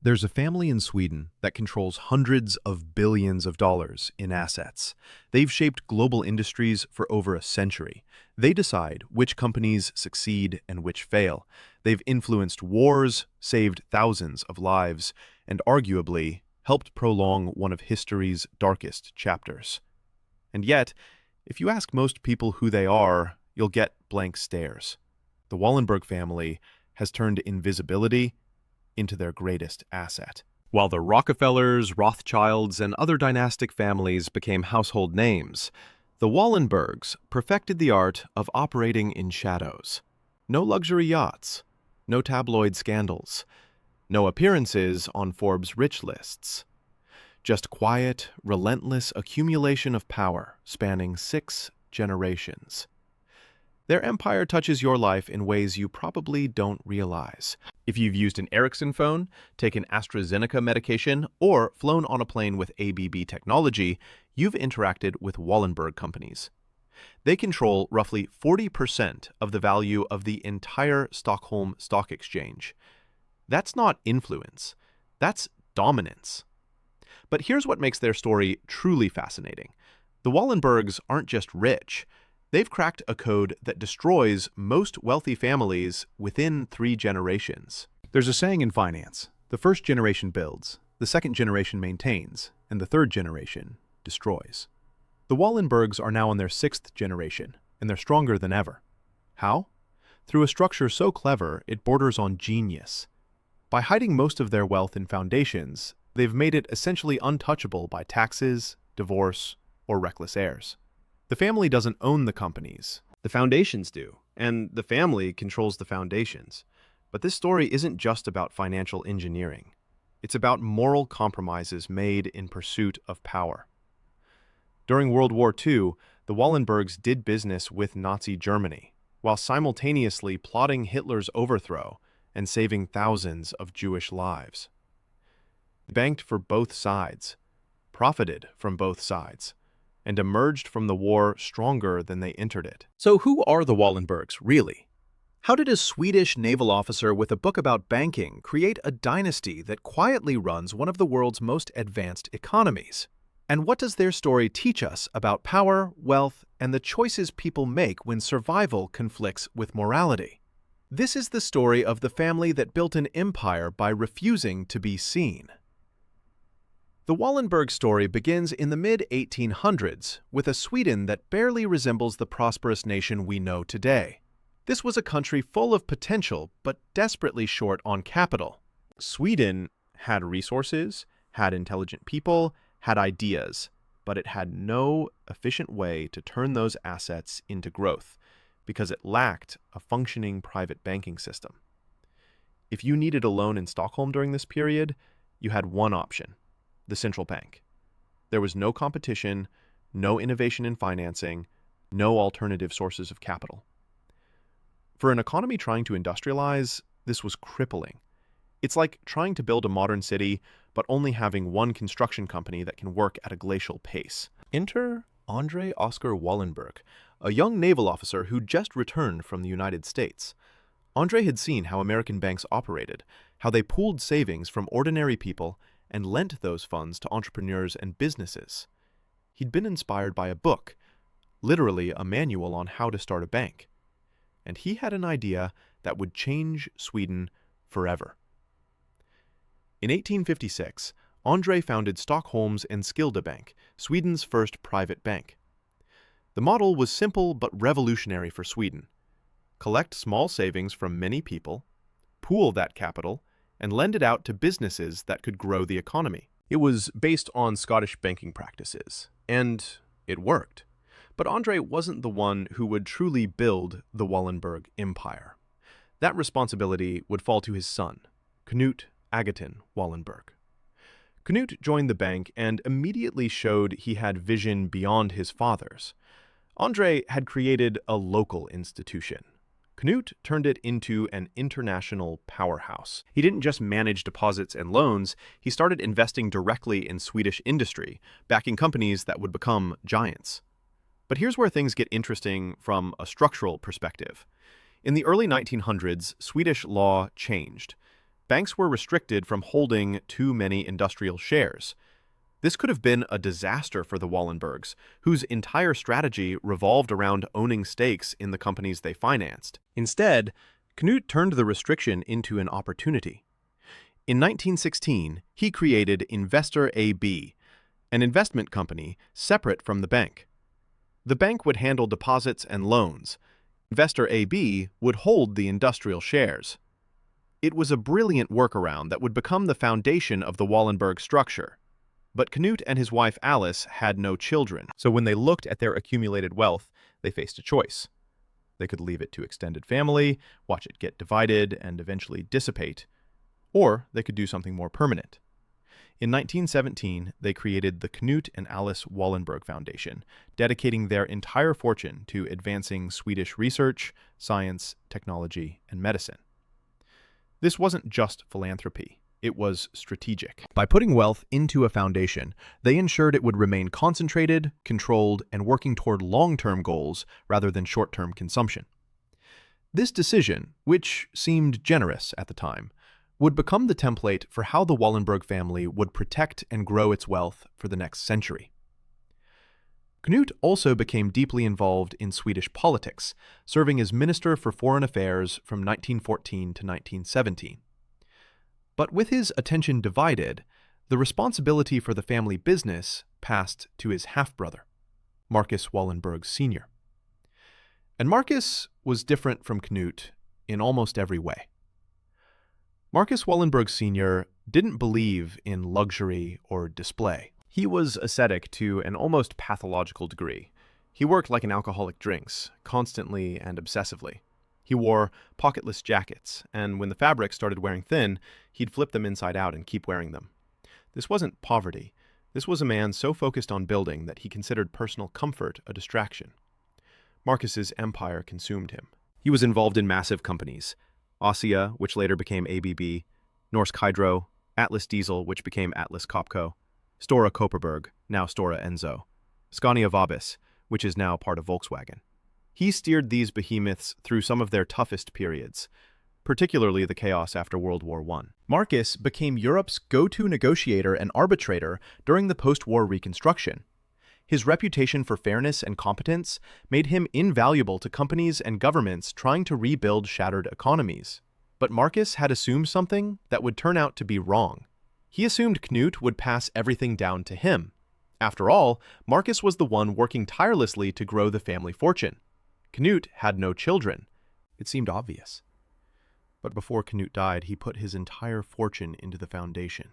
There's a family in Sweden that controls hundreds of billions of dollars in assets. They've shaped global industries for over a century. They decide which companies succeed and which fail. They've influenced wars, saved thousands of lives, and arguably helped prolong one of history's darkest chapters. And yet, if you ask most people who they are, you'll get blank stares. The Wallenberg family has turned invisibility into their greatest asset. While the Rockefellers, Rothschilds, and other dynastic families became household names, the Wallenbergs perfected the art of operating in shadows. No luxury yachts, no tabloid scandals, no appearances on Forbes' rich lists. Just quiet, relentless accumulation of power spanning 6 generations. Their empire touches your life in ways you probably don't realize. If you've used an Ericsson phone, taken AstraZeneca medication, or flown on a plane with ABB technology, you've interacted with Wallenberg companies. They control roughly 40% of the value of the entire Stockholm Stock Exchange. That's not influence, that's dominance. But here's what makes their story truly fascinating. The Wallenbergs aren't just rich. They've cracked a code that destroys most wealthy families within 3 generations. There's a saying in finance: the first generation builds, the second generation maintains, and the third generation destroys. The Wallenbergs are now in their 6th generation, and they're stronger than ever. How? Through a structure so clever it borders on genius. By hiding most of their wealth in foundations, they've made it essentially untouchable by taxes, divorce, or reckless heirs. The family doesn't own the companies. The foundations do, and the family controls the foundations. But this story isn't just about financial engineering. It's about moral compromises made in pursuit of power. During World War II, the Wallenbergs did business with Nazi Germany, while simultaneously plotting Hitler's overthrow and saving thousands of Jewish lives. They banked for both sides, profited from both sides, and emerged from the war stronger than they entered it. So who are the Wallenbergs, really? How did a Swedish naval officer with a book about banking create a dynasty that quietly runs one of the world's most advanced economies? And what does their story teach us about power, wealth, and the choices people make when survival conflicts with morality? This is the story of the family that built an empire by refusing to be seen. The Wallenberg story begins in the mid-1800s with a Sweden that barely resembles the prosperous nation we know today. This was a country full of potential but desperately short on capital. Sweden had resources, had intelligent people, had ideas, but it had no efficient way to turn those assets into growth because it lacked a functioning private banking system. If you needed a loan in Stockholm during this period, you had one option: the central bank. There was no competition, no innovation in financing, no alternative sources of capital. For an economy trying to industrialize, this was crippling. It's like trying to build a modern city, but only having one construction company that can work at a glacial pace. Enter André Oscar Wallenberg, a young naval officer who just returned from the United States. André had seen how American banks operated, how they pooled savings from ordinary people and lent those funds to entrepreneurs and businesses. He'd been inspired by a book, literally a manual on how to start a bank. And he had an idea that would change Sweden forever. In 1856, André founded Stockholms and Skilda Bank, Sweden's first private bank. The model was simple but revolutionary for Sweden. Collect small savings from many people, pool that capital, and lend it out to businesses that could grow the economy. It was based on Scottish banking practices, and it worked. But André wasn't the one who would truly build the Wallenberg empire. That responsibility would fall to his son, Knut Agaton Wallenberg. Knut joined the bank and immediately showed he had vision beyond his father's. André had created a local institution. Knut turned it into an international powerhouse. He didn't just manage deposits and loans, he started investing directly in Swedish industry, backing companies that would become giants. But here's where things get interesting from a structural perspective. In the early 1900s, Swedish law changed. banks were restricted from holding too many industrial shares. This could have been a disaster for the Wallenbergs, whose entire strategy revolved around owning stakes in the companies they financed. Instead, Knut turned the restriction into an opportunity. In 1916, he created Investor AB, an investment company separate from the bank. The bank would handle deposits and loans. Investor AB would hold the industrial shares. It was a brilliant workaround that would become the foundation of the Wallenberg structure. But Knut and his wife Alice had no children, so when they looked at their accumulated wealth, they faced a choice. They could leave it to extended family, watch it get divided, and eventually dissipate. Or they could do something more permanent. In 1917, they created the Knut and Alice Wallenberg Foundation, dedicating their entire fortune to advancing Swedish research, science, technology, and medicine. This wasn't just philanthropy. It was strategic. By putting wealth into a foundation, they ensured it would remain concentrated, controlled, and working toward long-term goals rather than short-term consumption. This decision, which seemed generous at the time, would become the template for how the Wallenberg family would protect and grow its wealth for the next century. Knut also became deeply involved in Swedish politics, serving as Minister for Foreign Affairs from 1914 to 1917. But with his attention divided, the responsibility for the family business passed to his half-brother, Marcus Wallenberg Sr. And Marcus was different from Knut in almost every way. Marcus Wallenberg Sr. didn't believe in luxury or display. He was ascetic to an almost pathological degree. He worked like an alcoholic drinks, constantly and obsessively. He wore pocketless jackets, and when the fabric started wearing thin, he'd flip them inside out and keep wearing them. This wasn't poverty. This was a man so focused on building that he considered personal comfort a distraction. Marcus's empire consumed him. He was involved in massive companies: Ossia, which later became ABB, Norsk Hydro, Atlas Diesel, which became Atlas Copco, Stora Kopparberg, now Stora Enso, Scania Vabis, which is now part of Volkswagen. He steered these behemoths through some of their toughest periods, particularly the chaos after World War I. Marcus became Europe's go-to negotiator and arbitrator during the post-war reconstruction. His reputation for fairness and competence made him invaluable to companies and governments trying to rebuild shattered economies. But Marcus had assumed something that would turn out to be wrong. He assumed Knut would pass everything down to him. After all, Marcus was the one working tirelessly to grow the family fortune. Knut had no children. It seemed obvious. But before Knut died, he put his entire fortune into the foundation.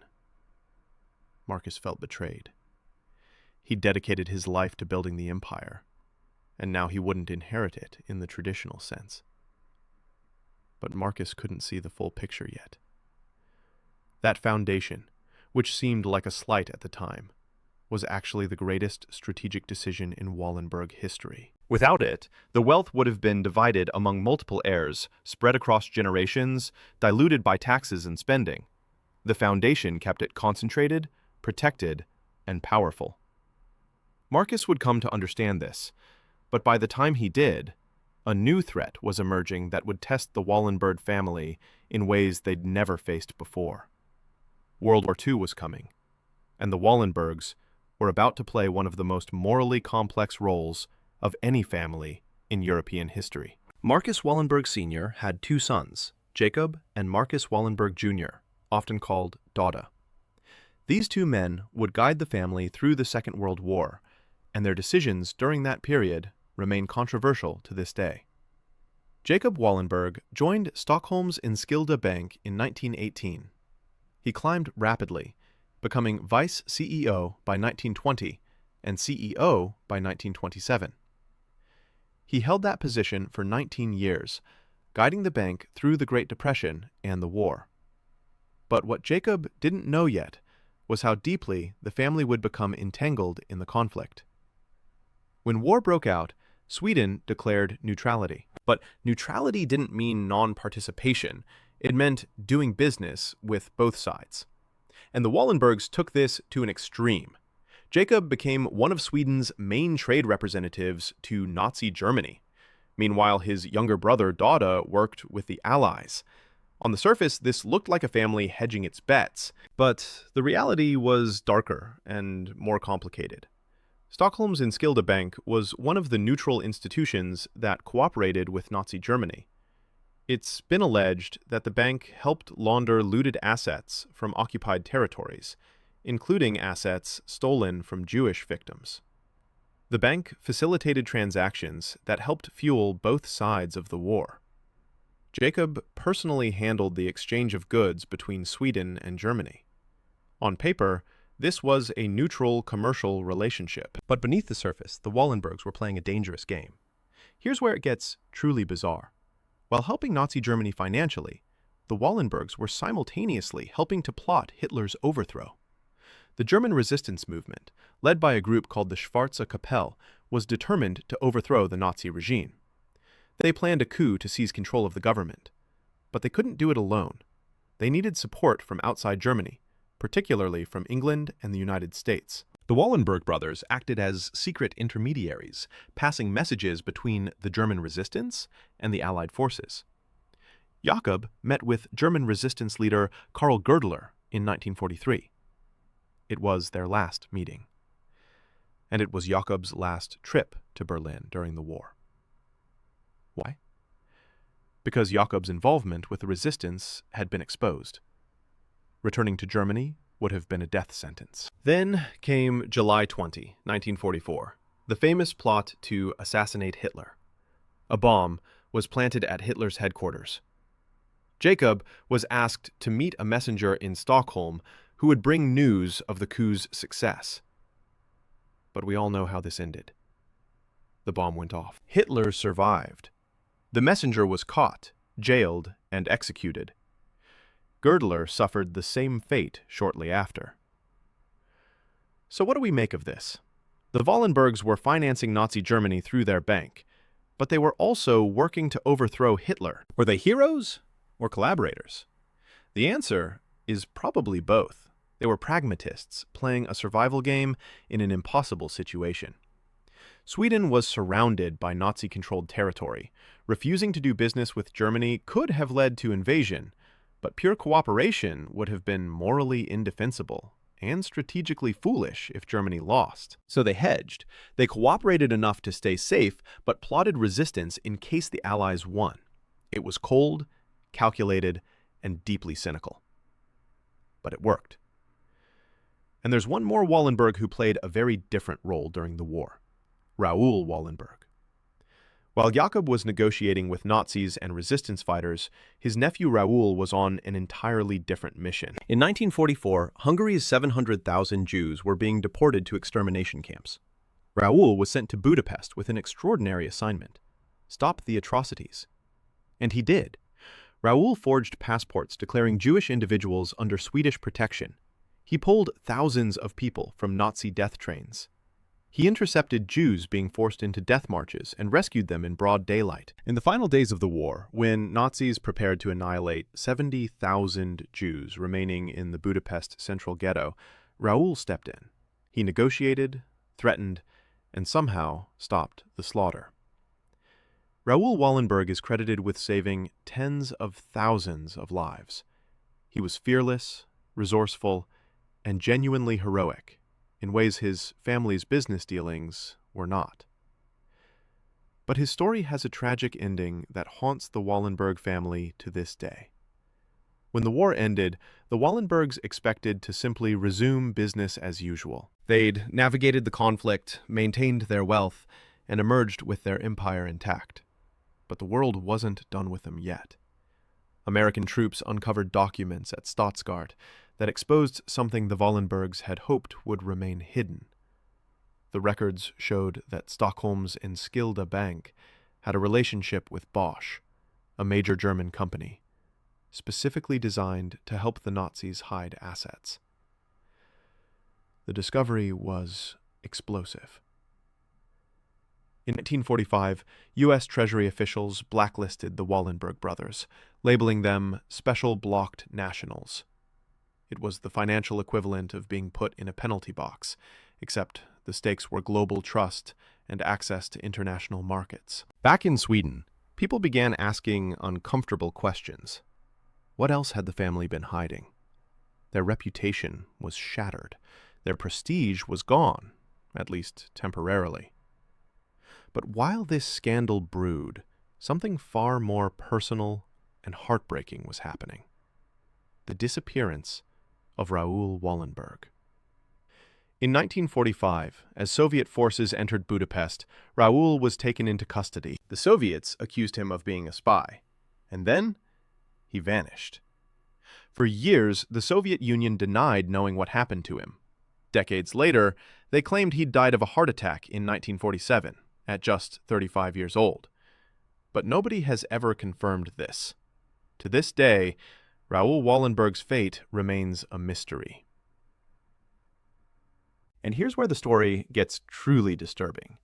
Marcus felt betrayed. He dedicated his life to building the empire, and now he wouldn't inherit it in the traditional sense. But Marcus couldn't see the full picture yet. That foundation, which seemed like a slight at the time, was actually the greatest strategic decision in Wallenberg history. Without it, the wealth would have been divided among multiple heirs, spread across generations, diluted by taxes and spending. The foundation kept it concentrated, protected, and powerful. Marcus would come to understand this, but by the time he did, a new threat was emerging that would test the Wallenberg family in ways they'd never faced before. World War II was coming, and the Wallenbergs were about to play one of the most morally complex roles of any family in European history. Marcus Wallenberg Sr. had two sons, Jacob and Marcus Wallenberg Jr., often called Dada. These two men would guide the family through the Second World War, and their decisions during that period remain controversial to this day. Jacob Wallenberg joined Stockholm's Enskilda Bank in 1918. He climbed rapidly, becoming Vice CEO by 1920 and CEO by 1927. He held that position for 19 years, guiding the bank through the Great Depression and the war. But what Jacob didn't know yet was how deeply the family would become entangled in the conflict. When war broke out, Sweden declared neutrality. But neutrality didn't mean non-participation. It meant doing business with both sides. And the Wallenbergs took this to an extreme. Jacob became one of Sweden's main trade representatives to Nazi Germany. Meanwhile, his younger brother, Dada, worked with the Allies. On the surface, this looked like a family hedging its bets, but the reality was darker and more complicated. Stockholm's Enskilda Bank was one of the neutral institutions that cooperated with Nazi Germany. It's been alleged that the bank helped launder looted assets from occupied territories, including assets stolen from Jewish victims. The bank facilitated transactions that helped fuel both sides of the war. Jacob personally handled the exchange of goods between Sweden and Germany. On paper, this was a neutral commercial relationship. But beneath the surface, the Wallenbergs were playing a dangerous game. Here's where it gets truly bizarre. While helping Nazi Germany financially, the Wallenbergs were simultaneously helping to plot Hitler's overthrow. The German resistance movement, led by a group called the Schwarze Kapelle, was determined to overthrow the Nazi regime. They planned a coup to seize control of the government. But they couldn't do it alone. They needed support from outside Germany, particularly from England and the United States. The Wallenberg brothers acted as secret intermediaries, passing messages between the German resistance and the Allied forces. Jacob met with German resistance leader Karl Goerdeler in 1943. It was their last meeting. And it was Jacob's last trip to Berlin during the war. Why? Because Jacob's involvement with the resistance had been exposed. Returning to Germany would have been a death sentence. Then came July 20, 1944, the famous plot to assassinate Hitler. A bomb was planted at Hitler's headquarters. Jacob was asked to meet a messenger in Stockholm who would bring news of the coup's success. But we all know how this ended. The bomb went off. Hitler survived. The messenger was caught, jailed, and executed. Goerdeler suffered the same fate shortly after. So what do we make of this? The Wallenbergs were financing Nazi Germany through their bank, but they were also working to overthrow Hitler. Were they heroes or collaborators? The answer is probably both. They were pragmatists, playing a survival game in an impossible situation. Sweden was surrounded by Nazi-controlled territory. Refusing to do business with Germany could have led to invasion, but pure cooperation would have been morally indefensible and strategically foolish if Germany lost. So they hedged. They cooperated enough to stay safe, but plotted resistance in case the Allies won. It was cold, calculated, and deeply cynical. But it worked. And there's one more Wallenberg who played a very different role during the war. Raoul Wallenberg. While Jacob was negotiating with Nazis and resistance fighters, his nephew Raoul was on an entirely different mission. In 1944, Hungary's 700,000 Jews were being deported to extermination camps. Raoul was sent to Budapest with an extraordinary assignment: stop the atrocities. And he did. Raoul forged passports declaring Jewish individuals under Swedish protection. He pulled thousands of people from Nazi death trains. He intercepted Jews being forced into death marches and rescued them in broad daylight. In the final days of the war, when Nazis prepared to annihilate 70,000 Jews remaining in the Budapest central ghetto, Raoul stepped in. He negotiated, threatened, and somehow stopped the slaughter. Raoul Wallenberg is credited with saving tens of thousands of lives. He was fearless, resourceful, and genuinely heroic, in ways his family's business dealings were not. But his story has a tragic ending that haunts the Wallenberg family to this day. When the war ended, the Wallenbergs expected to simply resume business as usual. They'd navigated the conflict, maintained their wealth, and emerged with their empire intact. But the world wasn't done with them yet. American troops uncovered documents at Stuttgart that exposed something the Wallenbergs had hoped would remain hidden. The records showed that Stockholm's Enskilda Bank had a relationship with Bosch, a major German company, specifically designed to help the Nazis hide assets. The discovery was explosive. In 1945, U.S. Treasury officials blacklisted the Wallenberg brothers, labeling them special blocked nationals. It was the financial equivalent of being put in a penalty box, except the stakes were global trust and access to international markets. Back in Sweden, people began asking uncomfortable questions. What else had the family been hiding? Their reputation was shattered. Their prestige was gone, at least temporarily. But while this scandal brewed, something far more personal and heartbreaking was happening. The disappearance of Raoul Wallenberg. In 1945, as Soviet forces entered Budapest, Raoul was taken into custody. The Soviets accused him of being a spy, and then he vanished. For years, the Soviet Union denied knowing what happened to him. Decades later, they claimed he'd died of a heart attack in 1947, at just 35 years old. But nobody has ever confirmed this. To this day, Raoul Wallenberg's fate remains a mystery. And here's where the story gets truly disturbing.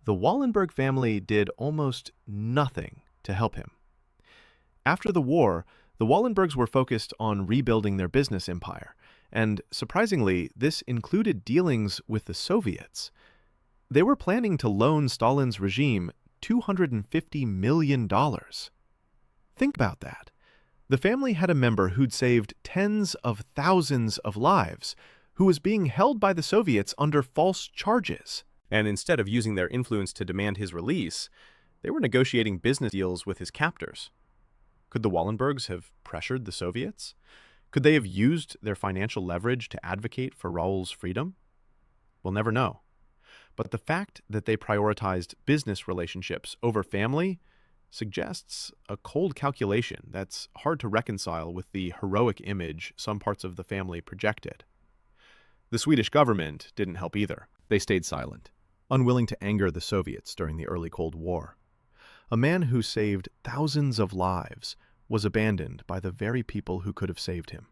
The Wallenberg family did almost nothing to help him. After the war, the Wallenbergs were focused on rebuilding their business empire, and surprisingly, this included dealings with the Soviets. They were planning to loan Stalin's regime $250 million. Think about that. The family had a member who'd saved tens of thousands of lives, who was being held by the Soviets under false charges. And instead of using their influence to demand his release, they were negotiating business deals with his captors. Could the Wallenbergs have pressured the Soviets? Could they have used their financial leverage to advocate for Raoul's freedom? We'll never know. But the fact that they prioritized business relationships over family suggests a cold calculation that's hard to reconcile with the heroic image some parts of the family projected. The Swedish government didn't help either. They stayed silent, unwilling to anger the Soviets during the early Cold War. A man who saved thousands of lives was abandoned by the very people who could have saved him.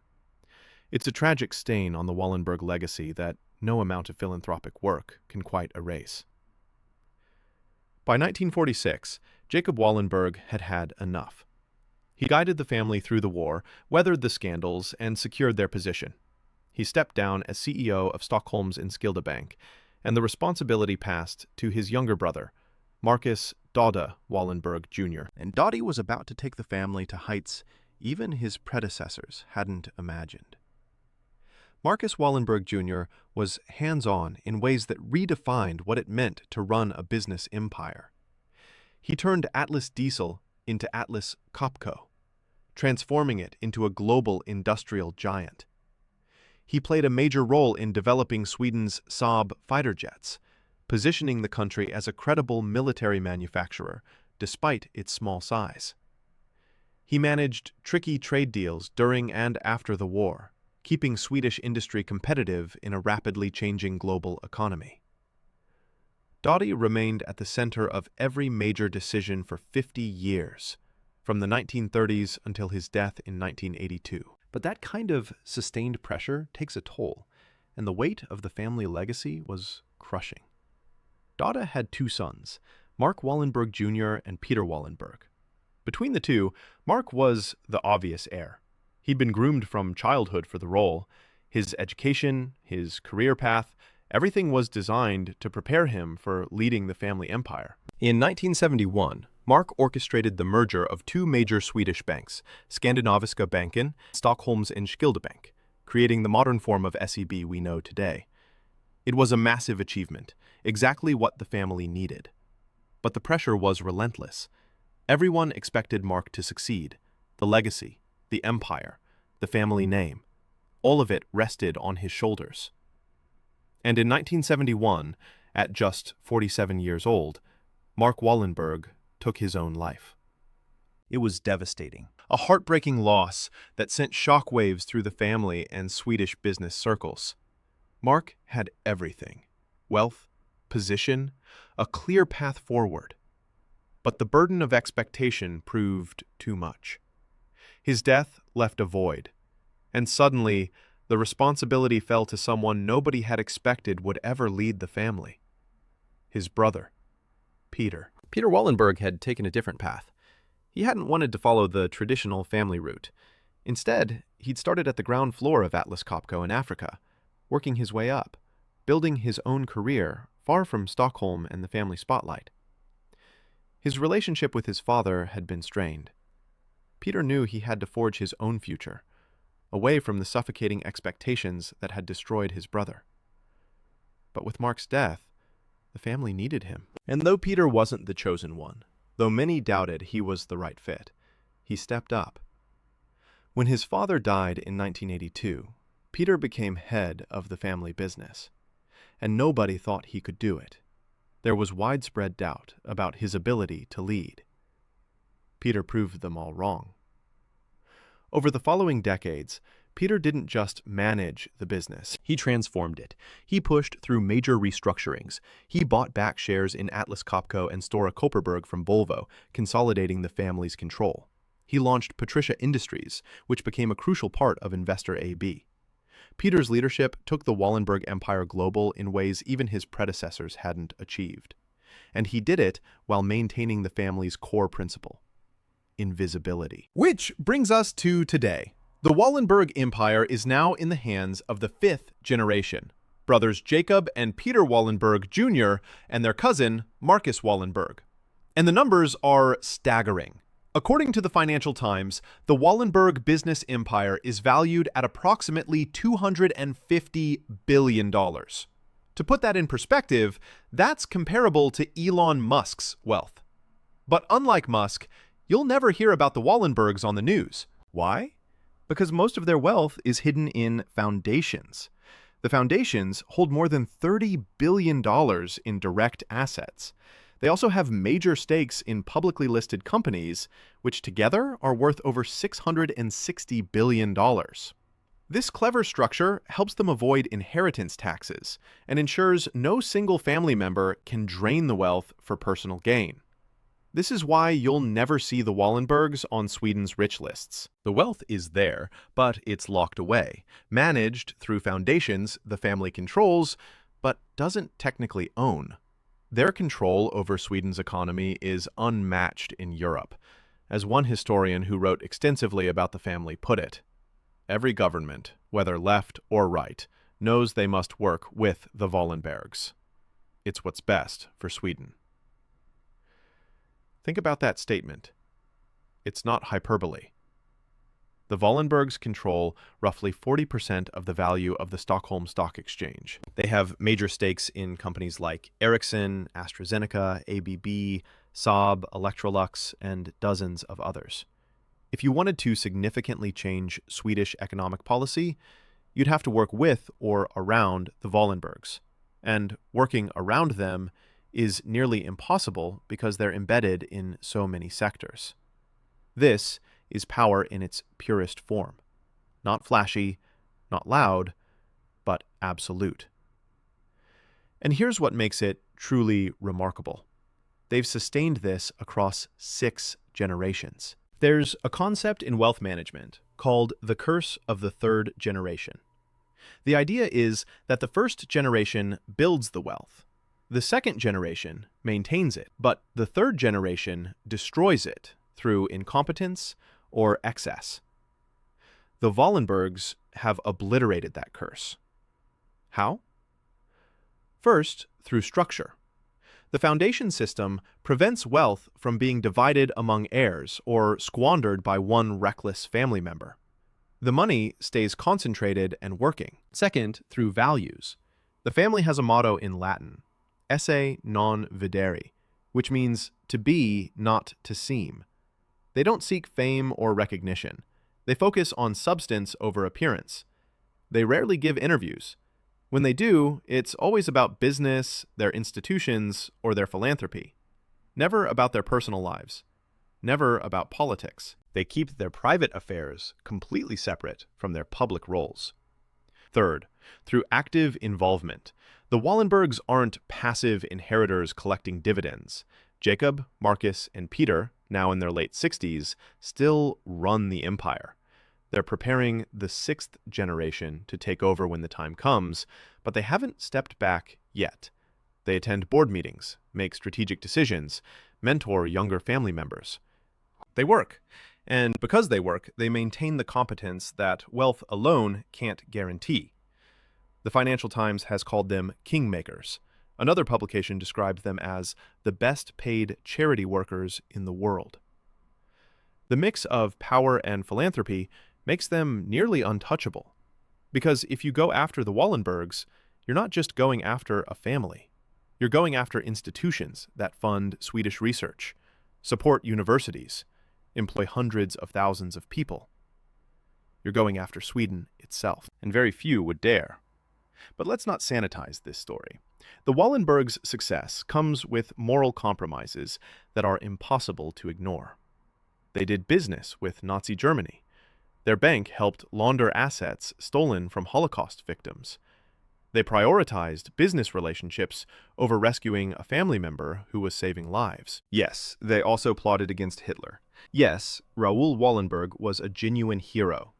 It's a tragic stain on the Wallenberg legacy that no amount of philanthropic work can quite erase. By 1946, Jacob Wallenberg had had enough. He guided the family through the war, weathered the scandals, and secured their position. He stepped down as CEO of Stockholm's Enskilda Bank, and the responsibility passed to his younger brother, Marcus Dada Wallenberg Jr. And Dottie was about to take the family to heights even his predecessors hadn't imagined. Marcus Wallenberg Jr. was hands-on in ways that redefined what it meant to run a business empire. He turned Atlas Diesel into Atlas Copco, transforming it into a global industrial giant. He played a major role in developing Sweden's Saab fighter jets, positioning the country as a credible military manufacturer despite its small size. He managed tricky trade deals during and after the war, keeping Swedish industry competitive in a rapidly changing global economy. Dottie remained at the center of every major decision for 50 years, from the 1930s until his death in 1982. But that kind of sustained pressure takes a toll, and the weight of the family legacy was crushing. Dada had two sons, Mark Wallenberg Jr. and Peter Wallenberg. Between the two, Mark was the obvious heir. He'd been groomed from childhood for the role. His education, his career path, everything was designed to prepare him for leading the family empire. In 1971, Mark orchestrated the merger of two major Swedish banks, Skandinaviska Banken and Stockholm's Enskilda Bank, creating the modern form of SEB we know today. It was a massive achievement, exactly what the family needed. But the pressure was relentless. Everyone expected Mark to succeed. The legacy, the empire, the family name, all of it rested on his shoulders. And in 1971, at just 47 years old, Mark Wallenberg took his own life. It was devastating. A heartbreaking loss that sent shockwaves through the family and Swedish business circles. Mark had everything: wealth, position, a clear path forward. But the burden of expectation proved too much. His death left a void, and suddenly the responsibility fell to someone nobody had expected would ever lead the family. His brother, Peter. Peter Wallenberg had taken a different path. He hadn't wanted to follow the traditional family route. Instead, he'd started at the ground floor of Atlas Copco in Africa, working his way up, building his own career far from Stockholm and the family spotlight. His relationship with his father had been strained. Peter knew he had to forge his own future, away from the suffocating expectations that had destroyed his brother. But with Mark's death, the family needed him. And though Peter wasn't the chosen one, though many doubted he was the right fit, he stepped up. When his father died in 1982, Peter became head of the family business, and nobody thought he could do it. There was widespread doubt about his ability to lead. Peter proved them all wrong. Over the following decades, Peter didn't just manage the business. He transformed it. He pushed through major restructurings. He bought back shares in Atlas Copco and Stora Kopparberg from Volvo, consolidating the family's control. He launched Patricia Industries, which became a crucial part of Investor AB. Peter's leadership took the Wallenberg empire global in ways even his predecessors hadn't achieved. And he did it while maintaining the family's core principle: invisibility. Which brings us to today. The Wallenberg empire is now in the hands of the fifth generation, brothers Jacob and Peter Wallenberg Jr. and their cousin Marcus Wallenberg. And the numbers are staggering. According to the Financial Times, the Wallenberg business empire is valued at approximately $250 billion. To put that in perspective, that's comparable to Elon Musk's wealth. But unlike Musk, you'll never hear about the Wallenbergs on the news. Why? Because most of their wealth is hidden in foundations. The foundations hold more than $30 billion in direct assets. They also have major stakes in publicly listed companies, which together are worth over $660 billion. This clever structure helps them avoid inheritance taxes and ensures no single family member can drain the wealth for personal gain. This is why you'll never see the Wallenbergs on Sweden's rich lists. The wealth is there, but it's locked away, managed through foundations the family controls, but doesn't technically own. Their control over Sweden's economy is unmatched in Europe. As one historian who wrote extensively about the family put it, every government, whether left or right, knows they must work with the Wallenbergs. It's what's best for Sweden. Think about that statement. It's not hyperbole. The Wallenbergs control roughly 40% of the value of the Stockholm Stock Exchange. They have major stakes in companies like Ericsson, AstraZeneca, ABB, Saab, Electrolux, and dozens of others. If you wanted to significantly change Swedish economic policy, you'd have to work with or around the Wallenbergs. And working around them is nearly impossible because they're embedded in so many sectors. This is power in its purest form. Not flashy, not loud, but absolute. And here's what makes it truly remarkable. They've sustained this across 6 generations. There's a concept in wealth management called the curse of the third generation. The idea is that the first generation builds the wealth. The second generation maintains it, but the third generation destroys it through incompetence or excess. The Wallenbergs have obliterated that curse. How? First, through structure. The foundation system prevents wealth from being divided among heirs or squandered by one reckless family member. The money stays concentrated and working. Second, through values. The family has a motto in Latin, esse non videre, which means to be, not to seem. They don't seek fame or recognition. They focus on substance over appearance. They rarely give interviews. When they do, it's always about business, their institutions, or their philanthropy. Never about their personal lives. Never about politics. They keep their private affairs completely separate from their public roles. Third, through active involvement. The Wallenbergs aren't passive inheritors collecting dividends. Jacob, Marcus, and Peter, now in their late 60s, still run the empire. They're preparing the 6th generation to take over when the time comes, but they haven't stepped back yet. They attend board meetings, make strategic decisions, mentor younger family members. They work, and because they work, they maintain the competence that wealth alone can't guarantee. The Financial Times has called them kingmakers. Another publication described them as the best-paid charity workers in the world. The mix of power and philanthropy makes them nearly untouchable. Because if you go after the Wallenbergs, you're not just going after a family. You're going after institutions that fund Swedish research, support universities, employ hundreds of thousands of people. You're going after Sweden itself, and very few would dare. But let's not sanitize this story. The Wallenbergs' success comes with moral compromises that are impossible to ignore. They did business with Nazi Germany. Their bank helped launder assets stolen from Holocaust victims. They prioritized business relationships over rescuing a family member who was saving lives. Yes, they also plotted against Hitler. Yes, Raoul Wallenberg was a genuine hero.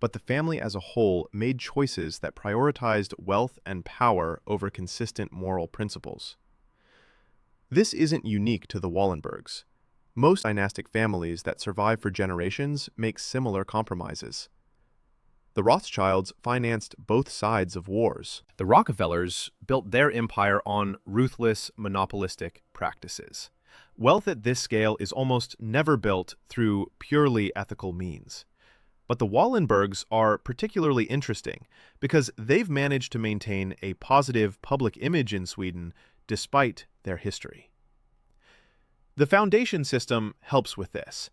But the family as a whole made choices that prioritized wealth and power over consistent moral principles. This isn't unique to the Wallenbergs. Most dynastic families that survive for generations make similar compromises. The Rothschilds financed both sides of wars. The Rockefellers built their empire on ruthless, monopolistic practices. Wealth at this scale is almost never built through purely ethical means. But the Wallenbergs are particularly interesting because they've managed to maintain a positive public image in Sweden despite their history. The foundation system helps with this.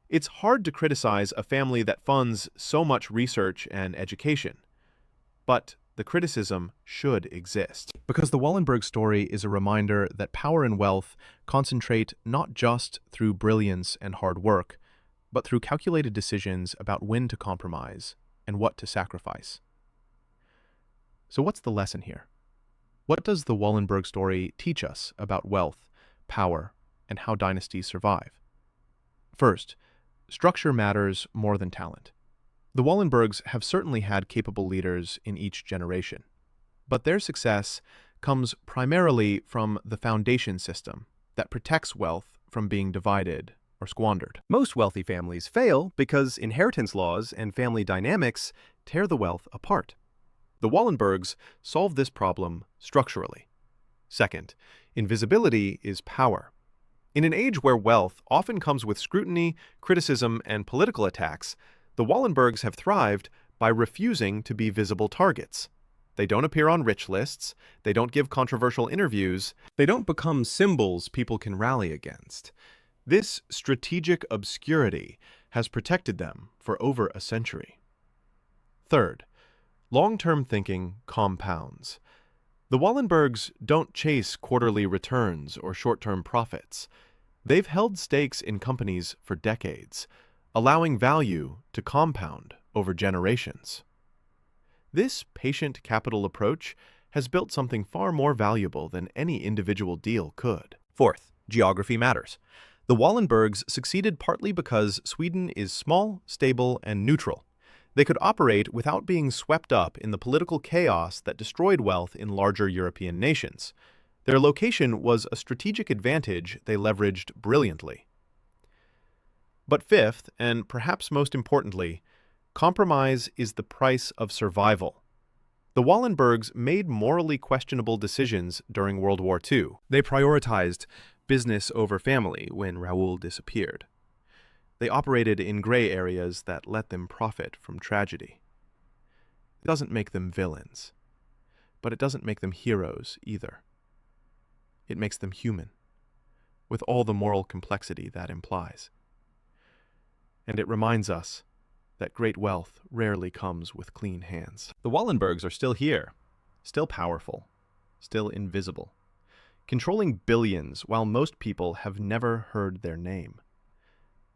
It's hard to criticize a family that funds so much research and education. But the criticism should exist. Because the Wallenberg story is a reminder that power and wealth concentrate not just through brilliance and hard work, but through calculated decisions about when to compromise and what to sacrifice. So what's the lesson here? What does the Wallenberg story teach us about wealth, power, and how dynasties survive? First, structure matters more than talent. The Wallenbergs have certainly had capable leaders in each generation, but their success comes primarily from the foundation system that protects wealth from being divided or squandered. Most wealthy families fail because inheritance laws and family dynamics tear the wealth apart. The Wallenbergs solve this problem structurally. Second, invisibility is power. In an age where wealth often comes with scrutiny, criticism, and political attacks, the Wallenbergs have thrived by refusing to be visible targets. They don't appear on rich lists, they don't give controversial interviews, they don't become symbols people can rally against. This strategic obscurity has protected them for over a century. Third, long-term thinking compounds. The Wallenbergs don't chase quarterly returns or short-term profits. They've held stakes in companies for decades, allowing value to compound over generations. This patient capital approach has built something far more valuable than any individual deal could. Fourth, geography matters. The Wallenbergs succeeded partly because Sweden is small, stable, and neutral. They could operate without being swept up in the political chaos that destroyed wealth in larger European nations. Their location was a strategic advantage they leveraged brilliantly. But fifth, and perhaps most importantly, compromise is the price of survival. The Wallenbergs made morally questionable decisions during World War II. They prioritized business over family when Raoul disappeared. They operated in gray areas that let them profit from tragedy. It doesn't make them villains, but it doesn't make them heroes either. It makes them human, with all the moral complexity that implies. And it reminds us that great wealth rarely comes with clean hands. The Wallenbergs are still here, still powerful, still invisible, controlling billions while most people have never heard their name.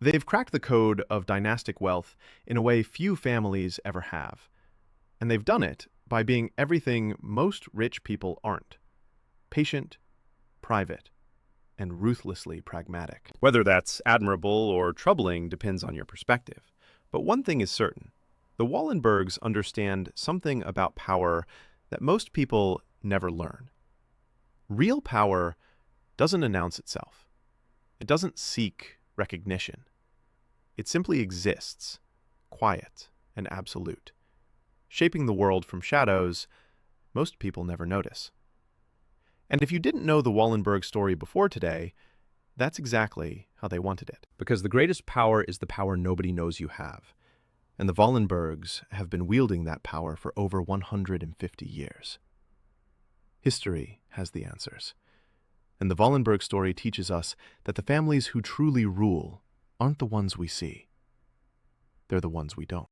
They've cracked the code of dynastic wealth in a way few families ever have, and they've done it by being everything most rich people aren't: patient, private, and ruthlessly pragmatic. Whether that's admirable or troubling depends on your perspective. But one thing is certain: the Wallenbergs understand something about power that most people never learn. Real power doesn't announce itself. It doesn't seek recognition. It simply exists, quiet and absolute, shaping the world from shadows most people never notice. And if you didn't know the Wallenberg story before today, that's exactly how they wanted it. Because the greatest power is the power nobody knows you have. And the Wallenbergs have been wielding that power for over 150 years. History has the answers. And the Wallenberg story teaches us that the families who truly rule aren't the ones we see. They're the ones we don't.